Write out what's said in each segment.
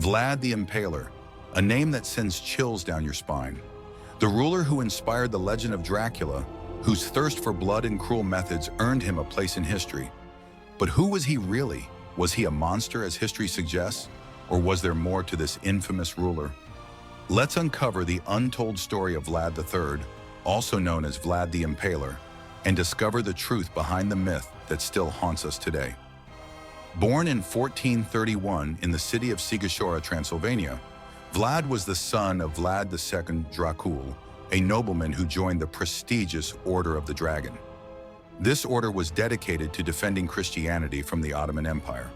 Vlad the Impaler, a name that sends chills down your spine. The ruler who inspired the legend of Dracula, whose thirst for blood and cruel methods earned him a place in history. But who was he really? Was he a monster, as history suggests? Or was there more to this infamous ruler? Let's uncover the untold story of Vlad III, also known as Vlad the Impaler, and discover the truth behind the myth that still haunts us today. Born in 1431 in the city of Sighisoara, Transylvania, Vlad was the son of Vlad II Dracula, a nobleman who joined the prestigious Order of the Dragon. This order was dedicated to defending Christianity from the Ottoman Empire.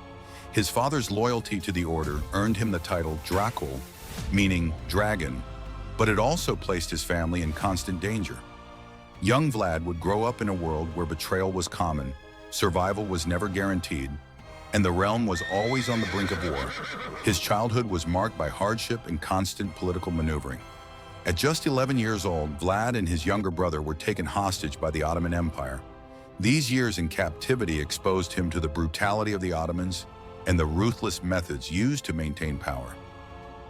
His father's loyalty to the order earned him the title Dracul, meaning dragon, but it also placed his family in constant danger. Young Vlad would grow up in a world where betrayal was common, survival was never guaranteed, and the realm was always on the brink of war. His childhood was marked by hardship and constant political maneuvering. At just 11 years old, Vlad and his younger brother were taken hostage by the Ottoman Empire. These years in captivity exposed him to the brutality of the Ottomans and the ruthless methods used to maintain power.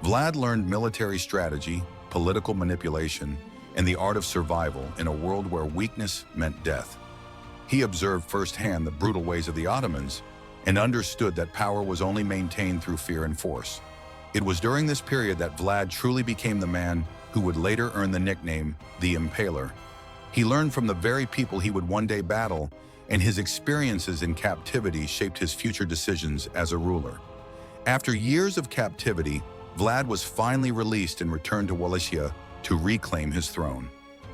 Vlad learned military strategy, political manipulation, and the art of survival in a world where weakness meant death. He observed firsthand the brutal ways of the Ottomans and understood that power was only maintained through fear and force. It was during this period that Vlad truly became the man who would later earn the nickname the Impaler. He learned from the very people he would one day battle, and his experiences in captivity shaped his future decisions as a ruler. After years of captivity, Vlad was finally released and returned to Wallachia to reclaim his throne.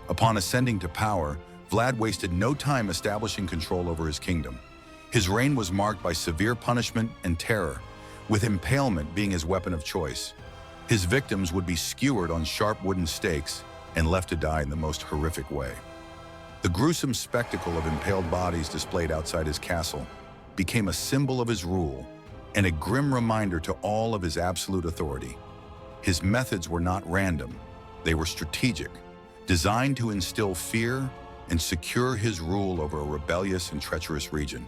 Upon ascending to power, Vlad wasted no time establishing control over his kingdom. His reign was marked by severe punishment and terror, with impalement being his weapon of choice. His victims would be skewered on sharp wooden stakes and left to die in the most horrific way. The gruesome spectacle of impaled bodies displayed outside his castle became a symbol of his rule and a grim reminder to all of his absolute authority. His methods were not random, they were strategic, designed to instill fear and secure his rule over a rebellious and treacherous region.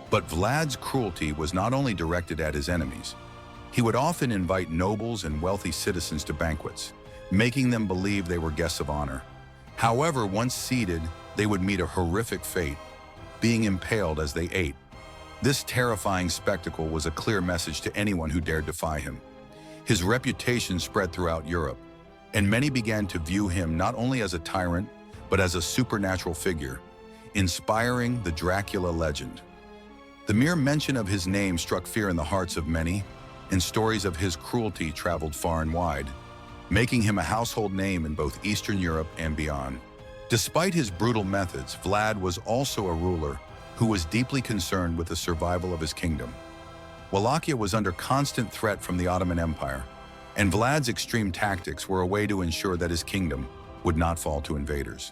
But Vlad's cruelty was not only directed at his enemies. He would often invite nobles and wealthy citizens to banquets, making them believe they were guests of honor. However, once seated, they would meet a horrific fate, being impaled as they ate. This terrifying spectacle was a clear message to anyone who dared defy him. His reputation spread throughout Europe, and many began to view him not only as a tyrant, but as a supernatural figure, inspiring the Dracula legend. The mere mention of his name struck fear in the hearts of many, and stories of his cruelty traveled far and wide, making him a household name in both Eastern Europe and beyond. Despite his brutal methods, Vlad was also a ruler who was deeply concerned with the survival of his kingdom. Wallachia was under constant threat from the Ottoman Empire, and Vlad's extreme tactics were a way to ensure that his kingdom would not fall to invaders.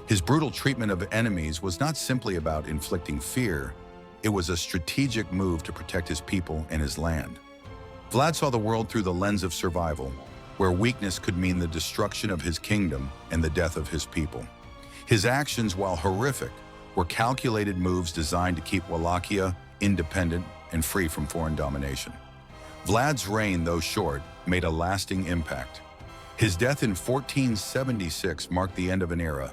His brutal treatment of enemies was not simply about inflicting fear, it was a strategic move to protect his people and his land. Vlad saw the world through the lens of survival, where weakness could mean the destruction of his kingdom and the death of his people. His actions, while horrific, were calculated moves designed to keep Wallachia independent and free from foreign domination. Vlad's reign, though short, made a lasting impact. His death in 1476 marked the end of an era.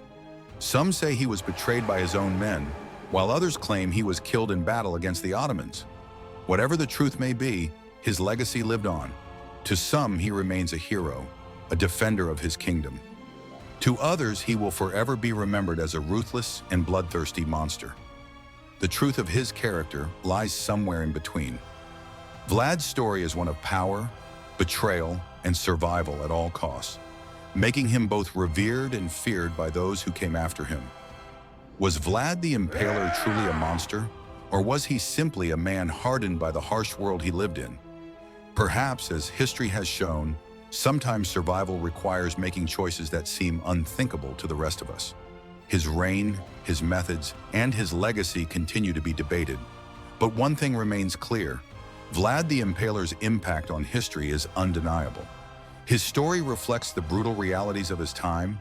Some say he was betrayed by his own men, while others claim he was killed in battle against the Ottomans. Whatever the truth may be, his legacy lived on. To some, he remains a hero, a defender of his kingdom. To others, he will forever be remembered as a ruthless and bloodthirsty monster. The truth of his character lies somewhere in between. Vlad's story is one of power, betrayal, and survival at all costs, making him both revered and feared by those who came after him. Was Vlad the Impaler truly a monster, or was he simply a man hardened by the harsh world he lived in? Perhaps, as history has shown, sometimes survival requires making choices that seem unthinkable to the rest of us. His reign, his methods, and his legacy continue to be debated. But one thing remains clear: Vlad the Impaler's impact on history is undeniable. His story reflects the brutal realities of his time,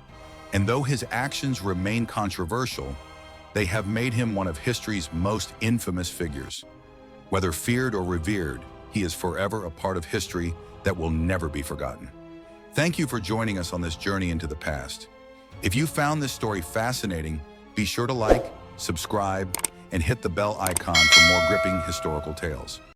and though his actions remain controversial, they have made him one of history's most infamous figures. Whether feared or revered, he is forever a part of history that will never be forgotten. Thank you for joining us on this journey into the past. If you found this story fascinating, be sure to like, subscribe, and hit the bell icon for more gripping historical tales.